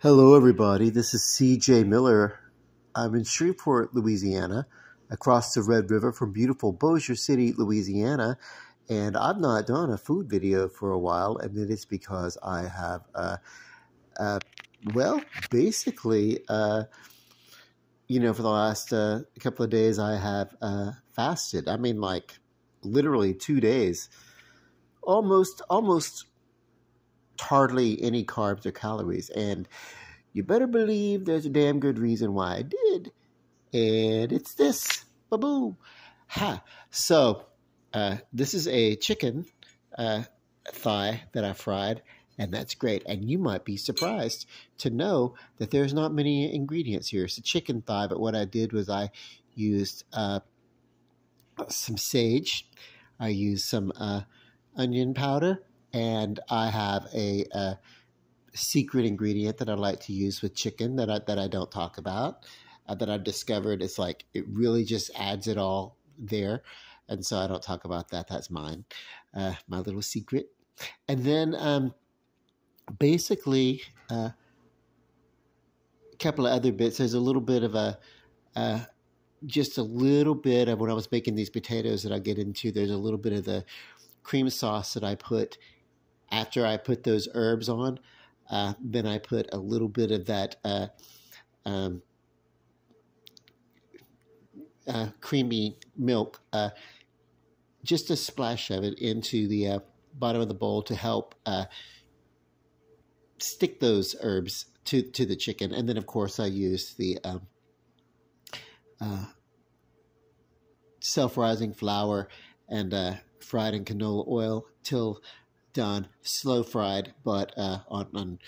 Hello, everybody. This is C.J. Miller. I'm in Shreveport, Louisiana, across the Red River from beautiful Bossier City, Louisiana. And I've not done a food video for a while, and it is because I have, uh, well, basically, for the last couple of days, I have fasted. I mean, like, literally 2 days. Almost hardly any carbs or calories. And you better believe there's a damn good reason why I did. And it's this. Ba-boom. Ha. So, this is a chicken thigh that I fried, and that's great. And you might be surprised to know that there's not many ingredients here. It's a chicken thigh, but what I did was I used some sage. I used some onion powder, and I have a secret ingredient that I like to use with chicken that I don't talk about, that I've discovered. It's like it really just adds it all there, and so I don't talk about that. That's mine, my little secret. And then basically a couple of other bits. There's a little bit of just a little bit of when I was making these potatoes that I'll get into. There's a little bit of the cream sauce that I put after I put those herbs on. Then I put a little bit of that creamy milk, just a splash of it into the bottom of the bowl to help stick those herbs to the chicken. And then, of course, I use the self-rising flour and fried in canola oil till done, slow fried, but on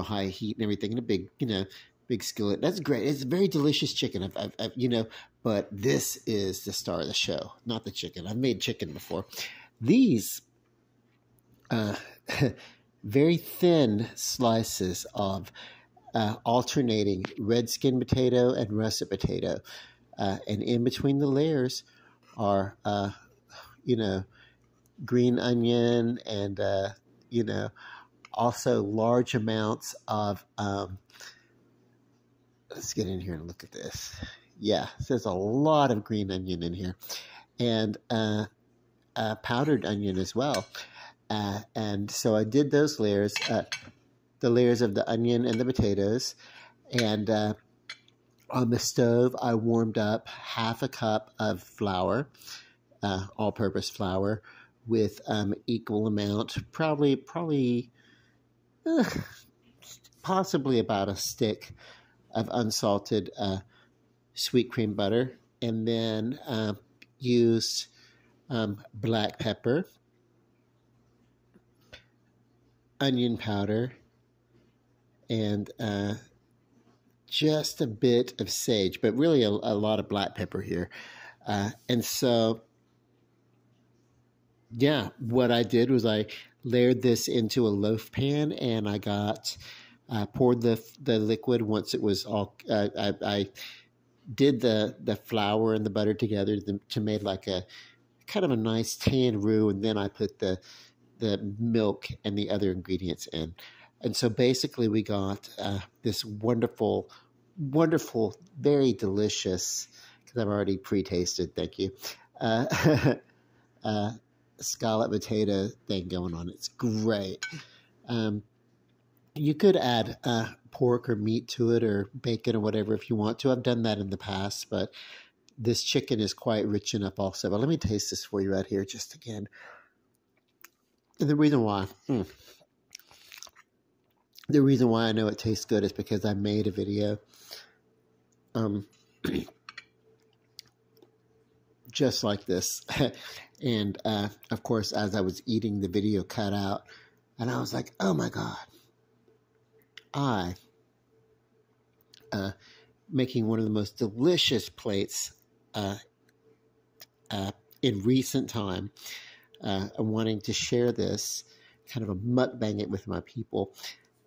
high heat and everything in a big skillet. That's great. It's very delicious chicken. But this is the star of the show, not the chicken. I've made chicken before. These very thin slices of alternating red skin potato and russet potato, and in between the layers are green onion and also large amounts of let's get in here and look at this. Yeah, there's a lot of green onion in here, and powdered onion as well. And so I did those layers, the layers of the onion and the potatoes, and on the stove I warmed up half a cup of flour, all-purpose flour, with equal amount, possibly about a stick of unsalted sweet cream butter, and then used black pepper, onion powder, and just a bit of sage, but really a lot of black pepper here. And so, yeah, what I did was I layered this into a loaf pan, and I poured the liquid once it was all. I did the flour and the butter together to make like a kind of a nice tan roux, and then I put the milk and the other ingredients in. And so basically we got this wonderful, very delicious, because I've already pre-tasted, thank you, scalloped potato thing going on. It's great. You could add pork or meat to it, or bacon or whatever if you want to. I've done that in the past, but this chicken is quite rich enough also. But let me taste this for you right here just again. And the reason why I know it tastes good is because I made a video just like this. And of course, as I was eating, the video cut out, and I was like, oh my God, making one of the most delicious plates in recent time. I'm wanting to share this, kind of a mukbang it with my people.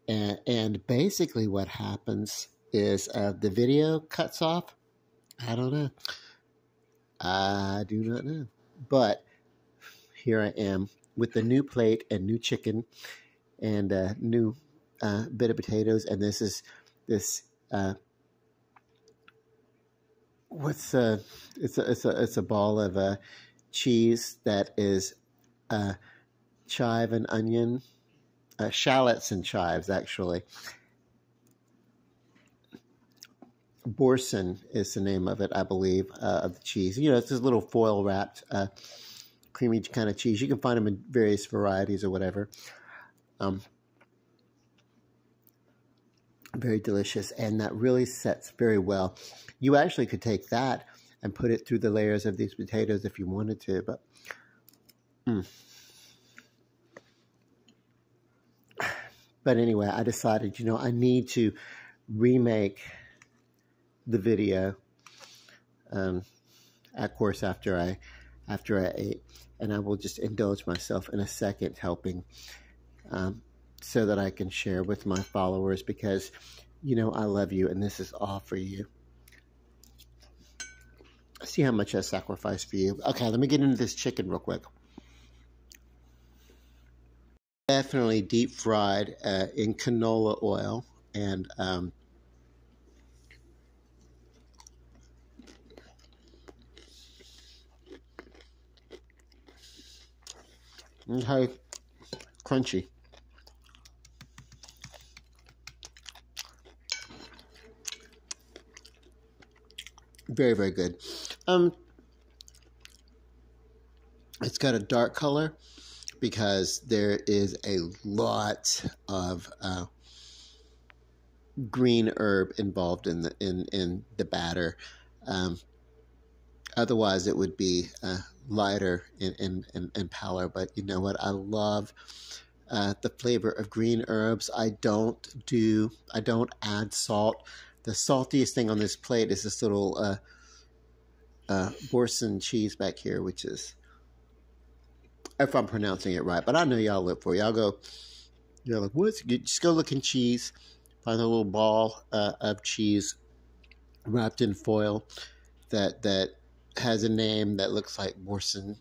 And basically what happens is the video cuts off. I don't know. I do not know. But here I am with the new plate and new chicken and new bit of potatoes, and this is this. What's it's a ball of cheese that is chive and onion, shallots and chives actually. Boursin is the name of it, I believe, of the cheese. You know, it's this little foil wrapped, creamy kind of cheese. You can find them in various varieties or whatever. Very delicious, and that really sets very well. You actually could take that and put it through the layers of these potatoes if you wanted to, but But anyway, I decided, you know, I need to remake the video, of course, after I ate, and I will just indulge myself in a second helping, so that I can share with my followers, because, you know, I love you, and this is all for you. See how much I sacrificed for you. Okay, let me get into this chicken real quick. Definitely deep fried in canola oil, and okay, crunchy. Very, very good. It's got a dark color because there is a lot of green herb involved in the batter. Otherwise, it would be lighter in pallor. But you know what? I love the flavor of green herbs. I don't add salt. The saltiest thing on this plate is this little Boursin cheese back here, which is, if I'm pronouncing it right, but I know y'all look for it. Y'all go, you're like, what's, just go look in cheese, find a little ball of cheese wrapped in foil that has a name that looks like Boursin,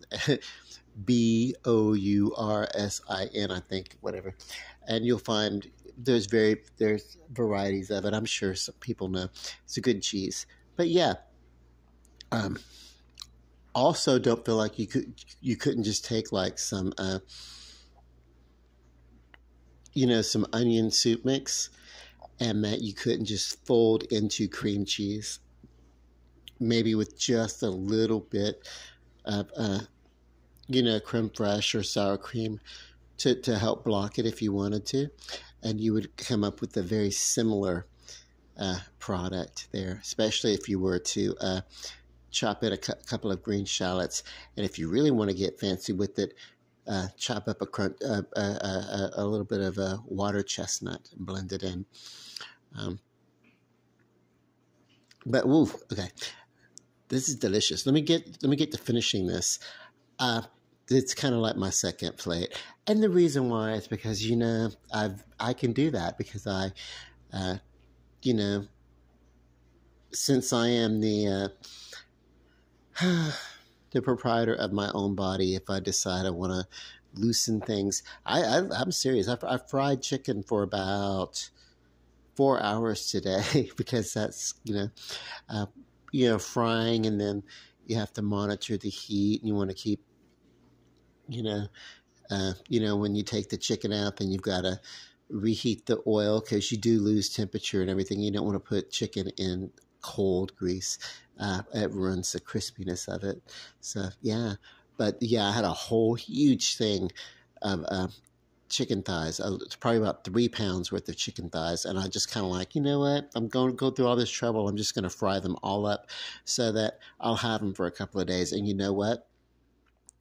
Boursin, I think, whatever. And you'll find there's varieties of it. I'm sure some people know it's a good cheese. But yeah, also don't feel like you couldn't just take like some you know, some onion soup mix, and that you couldn't just fold into cream cheese, maybe with just a little bit of you know, creme fraiche or sour cream to help block it if you wanted to, and you would come up with a very similar product there, especially if you were to chop in a couple of green shallots, and if you really want to get fancy with it, chop up a little bit of a water chestnut and blend it in. But woo, okay, this is delicious. Let me get to finishing this. It's kind of like my second plate, and the reason why is because, you know, I can do that because I, you know, since I am the the proprietor of my own body, if I decide I want to loosen things, I'm serious. I fried chicken for about 4 hours today because that's, you know, frying, and then you have to monitor the heat, and you want to keep, you know, when you take the chicken out, then you've got to reheat the oil because you do lose temperature and everything. You don't want to put chicken in cold grease. It ruins the crispiness of it. So yeah, but yeah, I had a whole huge thing of chicken thighs. It's probably about 3 pounds worth of chicken thighs, and I just kind of like, you know what? I'm going to go through all this trouble. I'm just going to fry them all up so that I'll have them for a couple of days. And you know what?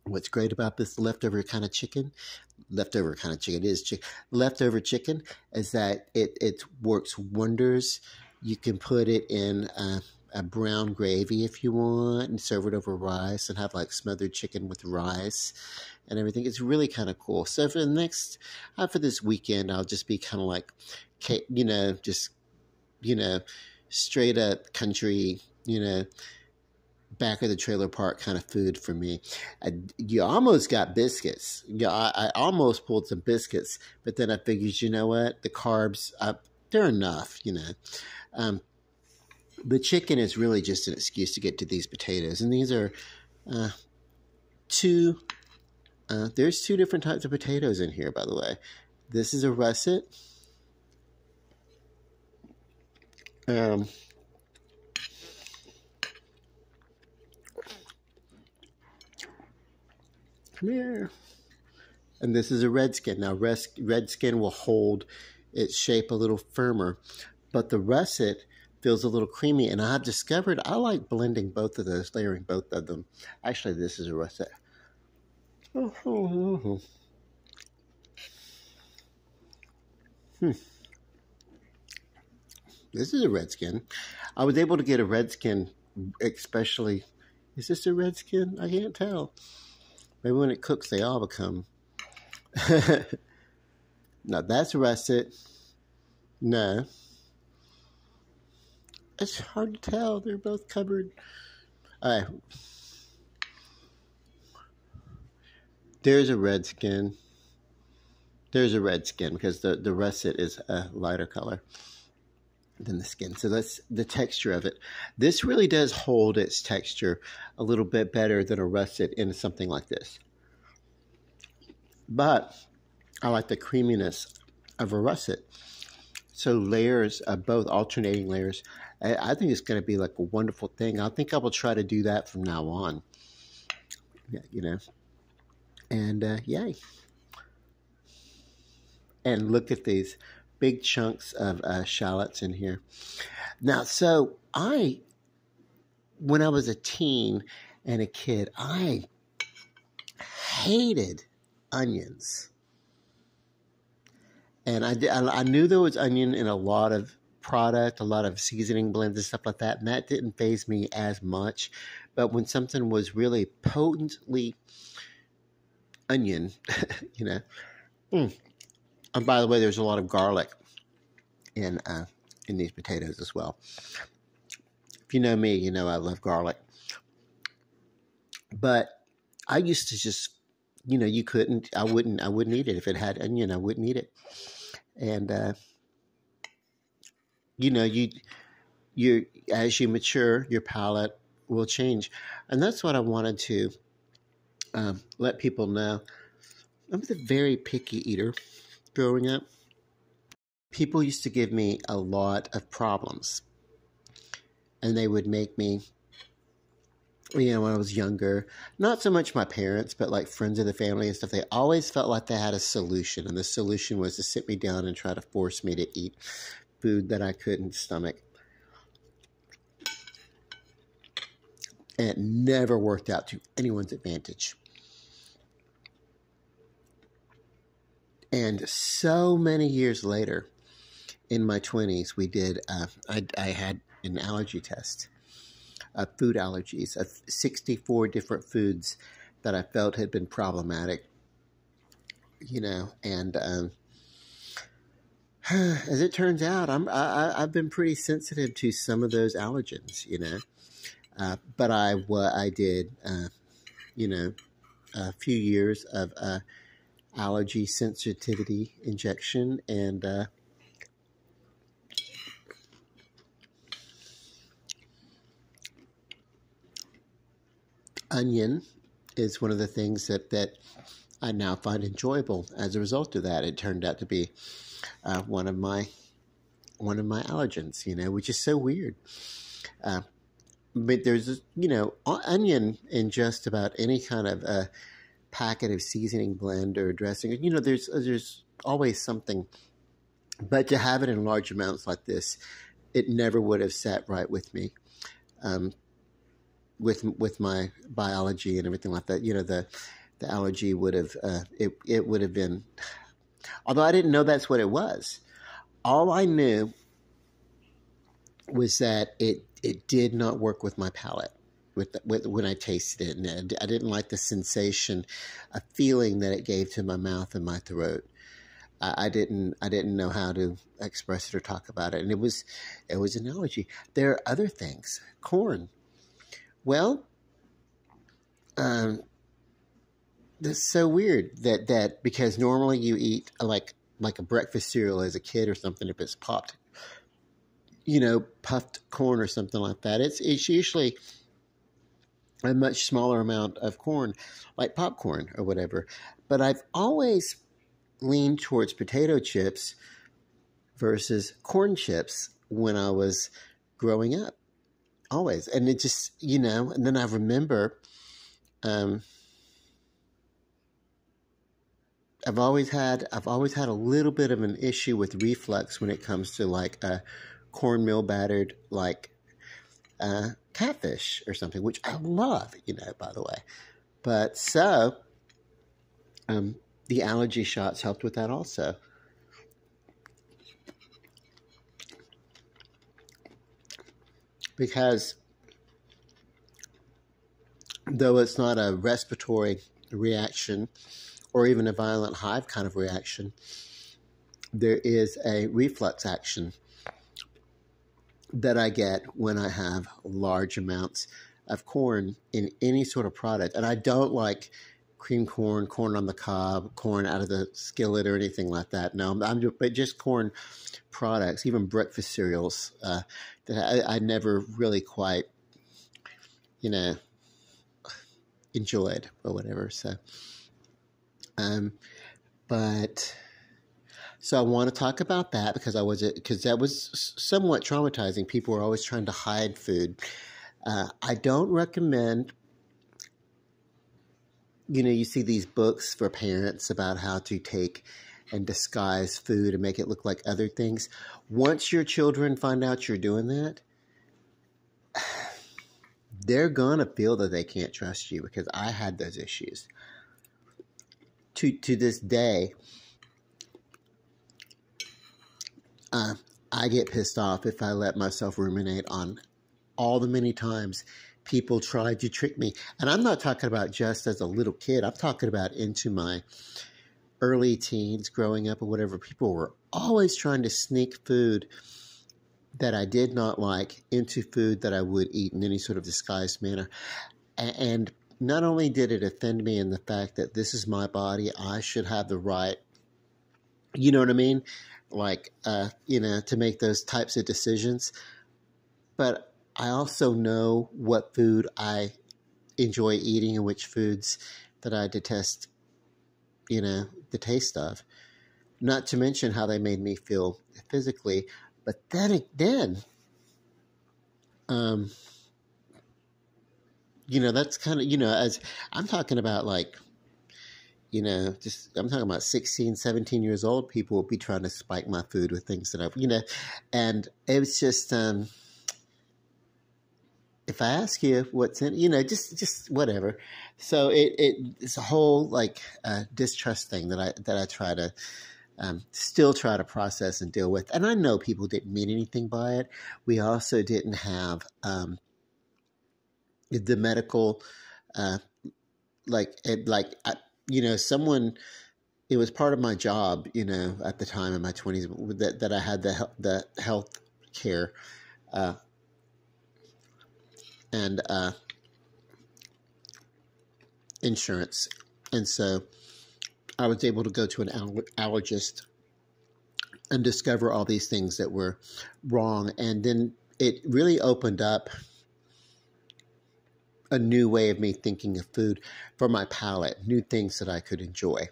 What's great about this leftover kind of chicken is leftover chicken is that it works wonders. You can put it in a brown gravy if you want, and serve it over rice, and have like smothered chicken with rice and everything. It's really kind of cool. So for the next, for this weekend, I'll just be kind of like, you know, just, you know, straight up country, you know, back of the trailer park kind of food for me. You almost got biscuits. Yeah, I almost pulled some biscuits, but then I figured, you know what? The carbs, they're enough, you know. The chicken is really just an excuse to get to these potatoes. And these are two, there's two different types of potatoes in here, by the way. This is a russet. Come here. And this is a redskin. Now, redskin will hold its shape a little firmer, but the russet feels a little creamy. And I've discovered I like blending both of those, layering both of them. Actually, this is a russet. This is a redskin. I was able to get a redskin, especially. Is this a redskin? I can't tell. Maybe when it cooks, they all become. Now that's russet. No. It's hard to tell. They're both covered. All right. There's a redskin. There's a redskin because the russet is a lighter color than the skin. So that's the texture of it. This really does hold its texture a little bit better than a russet in something like this. But I like the creaminess of a russet. So layers of both, alternating layers. I think it's going to be like a wonderful thing. I think I will try to do that from now on. Yeah, you know. And yay. And look at these big chunks of shallots in here. Now, so when I was a teen and a kid, I hated onions. And I knew there was onion in a lot of product, a lot of seasoning blends and stuff like that, and that didn't faze me as much. But when something was really potently onion, you know. And by the way, there's a lot of garlic in these potatoes as well. If you know me, you know I love garlic. But I used to just, you know, I wouldn't eat it. If it had onion, I wouldn't eat it. And you know, you as you mature, your palate will change. And that's what I wanted to let people know. I was a very picky eater growing up. People used to give me a lot of problems. And they would make me, you know, when I was younger, not so much my parents, but like friends of the family and stuff, they always felt like they had a solution. And the solution was to sit me down and try to force me to eat food that I couldn't stomach. And it never worked out to anyone's advantage. And so many years later, in my 20s, we did, I had an allergy test, food allergies, of 64 different foods that I felt had been problematic, you know, and as it turns out, I've been pretty sensitive to some of those allergens, you know, but I did, you know, a few years of allergy sensitivity injection, and onion is one of the things that I now find enjoyable as a result of that. It turned out to be one of my allergens, you know, which is so weird. But there's, you know, onion in just about any kind of packet of seasoning blend or dressing. You know, there's always something. But to have it in large amounts like this, it never would have sat right with me. With my biology and everything like that, you know, the allergy would have it would have been. Although I didn't know that's what it was, all I knew was that it did not work with my palate when I tasted it, and I didn't like the sensation, a feeling that it gave to my mouth and my throat. I didn't know how to express it or talk about it, and it was an allergy. There are other things, corn. Well, um, that's so weird that because normally you eat like a breakfast cereal as a kid or something if it's popped, puffed corn or something like that. It's usually a much smaller amount of corn, like popcorn or whatever. But I've always leaned towards potato chips versus corn chips when I was growing up. Always. And it just, and then I remember um, I've always had a little bit of an issue with reflux when it comes to like cornmeal battered like catfish or something, which I love, by the way. But so um, the allergy shots helped with that also. Because though it's not a respiratory reaction or even a violent hive kind of reaction, there is a reflux action that I get when I have large amounts of corn in any sort of product. And I don't like cream corn, corn on the cob, corn out of the skillet or anything like that. No, but just corn products, even breakfast cereals that I never really quite, you know, enjoyed or whatever. So, um, but so I want to talk about that because because that was somewhat traumatizing. People were always trying to hide food. I don't recommend. You see these books for parents about how to take and disguise food and make it look like other things. Once your children find out you're doing that, they're gonna feel that they can't trust you because I had those issues. To this day, I get pissed off if I let myself ruminate on all the many times people tried to trick me. And I'm not talking about just as a little kid. I'm talking about into my early teens, growing up or whatever. People were always trying to sneak food that I did not like into food that I would eat in any sort of disguised manner. And not only did it offend me in the fact that this is my body, I should have the right, you know what I mean? Like, to make those types of decisions. But I also know what food I enjoy eating and which foods that I detest, the taste of. Not to mention how they made me feel physically. But then, that's kind of, as I'm talking about like, I'm talking about 16, 17 years old, people will be trying to spike my food with things that and it was just, if I ask you what's in, just whatever. So it's a whole like distrust thing that I try to still try to process and deal with. And I know people didn't mean anything by it. We also didn't have the medical, someone. It was part of my job, at the time in my 20s that I had the health care and insurance, and so I was able to go to an allergist and discover all these things that were wrong. And then it really opened up a new way of me thinking of food for my palate, new things that I could enjoy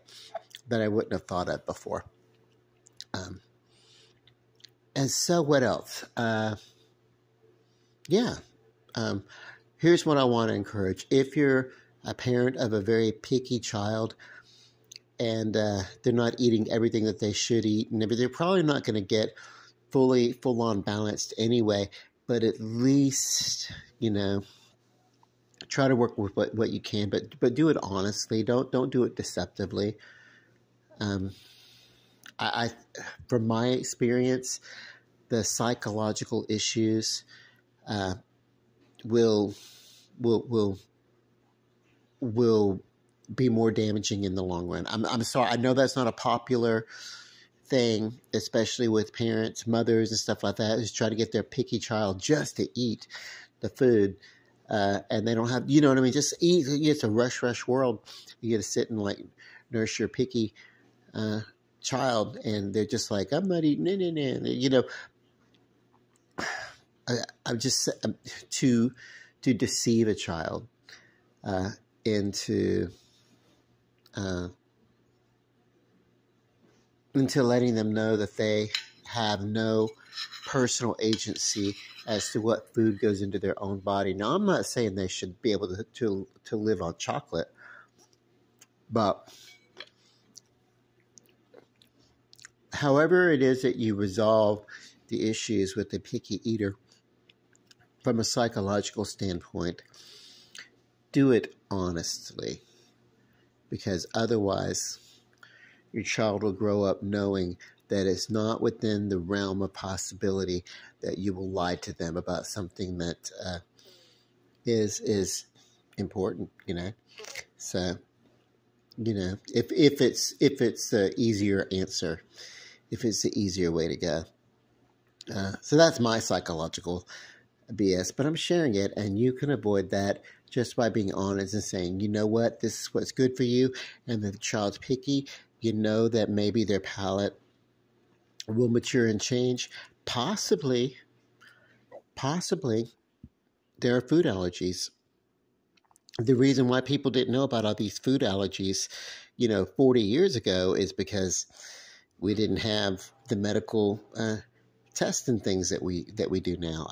that I wouldn't have thought of before. And so what else? Here's what I want to encourage. If you're a parent of a very picky child, and they're not eating everything that they should eat, and they're probably not going to get full-on balanced anyway, but at least, try to work with what you can, but do it honestly. Don't do it deceptively. I from my experience, the psychological issues will be more damaging in the long run. I'm sorry. I know that's not a popular thing, especially with parents, mothers, and stuff like that, is try to get their picky child just to eat the food. and they don't have, you know what I mean? Just eat. It's a rush world. You got to sit and like nurse your picky child, and they're just like, I'm not eating it. You know, I'm just to deceive a child into letting them know that they have no personal agency as to what food goes into their own body. Now, I'm not saying they should be able to live on chocolate, but however it is that you resolve the issues with the picky eater from a psychological standpoint, do it honestly, because otherwise your child will grow up knowing that it's not within the realm of possibility that you will lie to them about something that is important, you know. So, you know, if it's the easier answer, if it's the easier way to go. So that's my psychological BS, but I'm sharing it, and you can avoid that just by being honest and saying, you know what, this is what's good for you, and the child's picky. You know that maybe their palate will mature and change. Possibly, there are food allergies. The reason why people didn't know about all these food allergies, 40 years ago is because we didn't have the medical tests and things that we do now.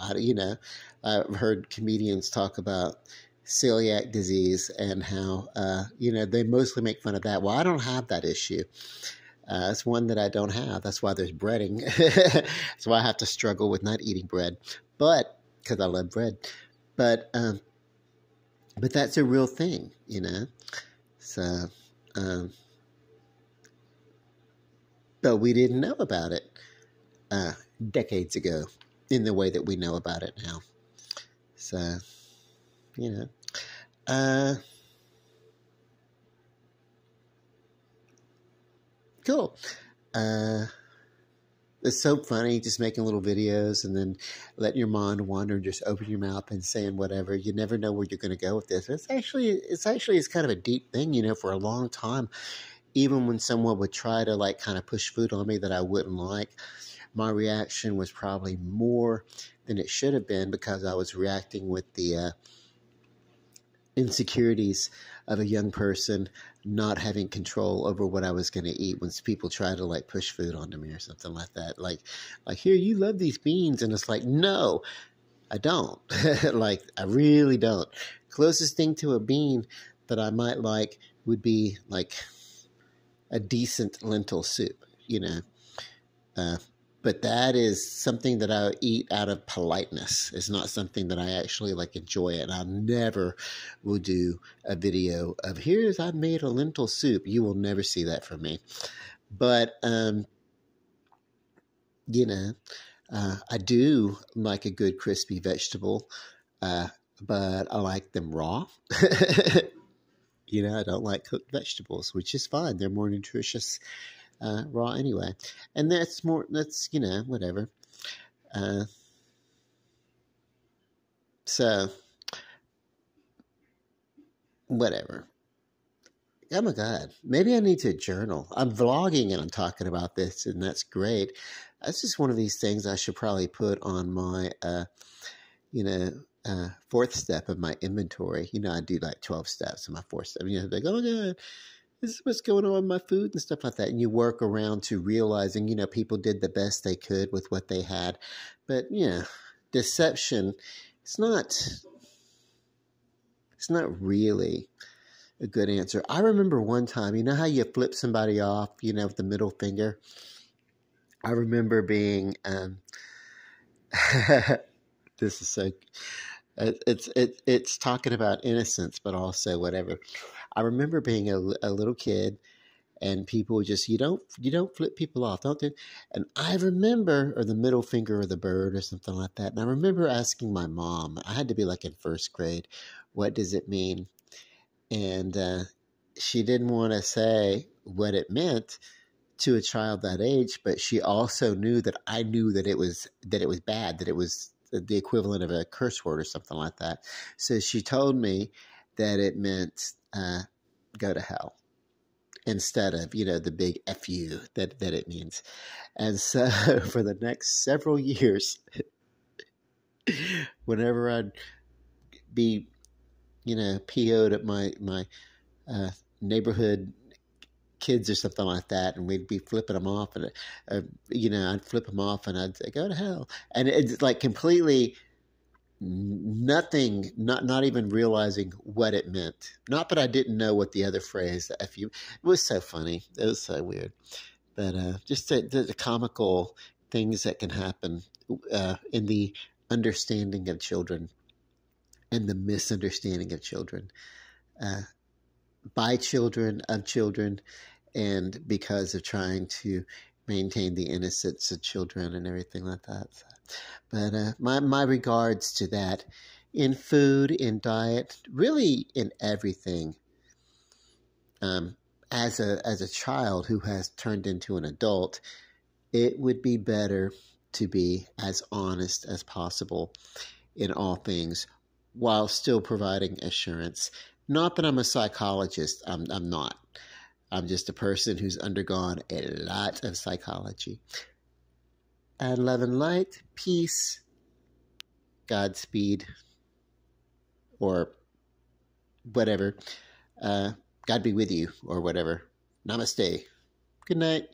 I've heard comedians talk about celiac disease and how, they mostly make fun of that. Well, I don't have that issue. It's one that I don't have. That's why there's breading. That's why I have to struggle with not eating bread, but because I love bread. But that's a real thing, So, but we didn't know about it decades ago in the way that we know about it now. So, cool. It's so funny just making little videos and then letting your mind wander and just open your mouth and saying whatever. You never know where you're going to go with this. It's kind of a deep thing, for a long time. Even when someone would try to kind of push food on me that I wouldn't like, my reaction was probably more than it should have been because I was reacting with the insecurities of a young person not having control over what I was going to eat when people try to push food onto me or something like that. Like here, you love these beans. And it's like, no, I don't. I really don't. Closest thing to a bean that I might like would be a decent lentil soup, but that is something that I eat out of politeness. It's not something that I actually enjoy it. And I never will do a video of I've made a lentil soup. You will never see that from me. But, I do like a good crispy vegetable, but I like them raw. I don't like cooked vegetables, which is fine. They're more nutritious raw anyway. And that's whatever. So, whatever. Oh my God. Maybe I need to journal. I'm vlogging and I'm talking about this, and that's great. That's just one of these things I should probably put on my, fourth step of my inventory. I do 12 steps in my fourth step. Oh my God, this is what's going on with my food and stuff like that. And you work around to realizing, people did the best they could with what they had. But, deception, it's not really a good answer. I remember one time, how you flip somebody off, with the middle finger? I remember being, this is so, it's talking about innocence, but also whatever. I remember being a little kid, and people would just, you don't flip people off, don't you? And I remember, or the middle finger or the bird or something like that. And I remember asking my mom, I had to be in first grade, what does it mean? And she didn't want to say what it meant to a child that age, but she also knew that I knew that it was bad, that it was the equivalent of a curse word or something like that. So she told me that it meant go to hell instead of, the big F-U that it means. And so for the next several years, whenever I'd be, PO'd at my neighborhood kids or something like that, and we'd be flipping them off, and I'd flip them off, and I'd say, "Go to hell," and it's like completely nothing, not even realizing what it meant. Not that I didn't know what the other phrase, the "fu," it was so funny. It was so weird, but just the comical things that can happen in the understanding of children and the misunderstanding of children. By children, of children, and because of trying to maintain the innocence of children and everything like that. So, but my regards to that in food, in diet, really in everything. As a child who has turned into an adult, it would be better to be as honest as possible in all things while still providing assurance. Not that I'm a psychologist. I'm not. I'm just a person who's undergone a lot of psychology. And love and light, peace, Godspeed, or whatever. God be with you, or whatever. Namaste. Good night.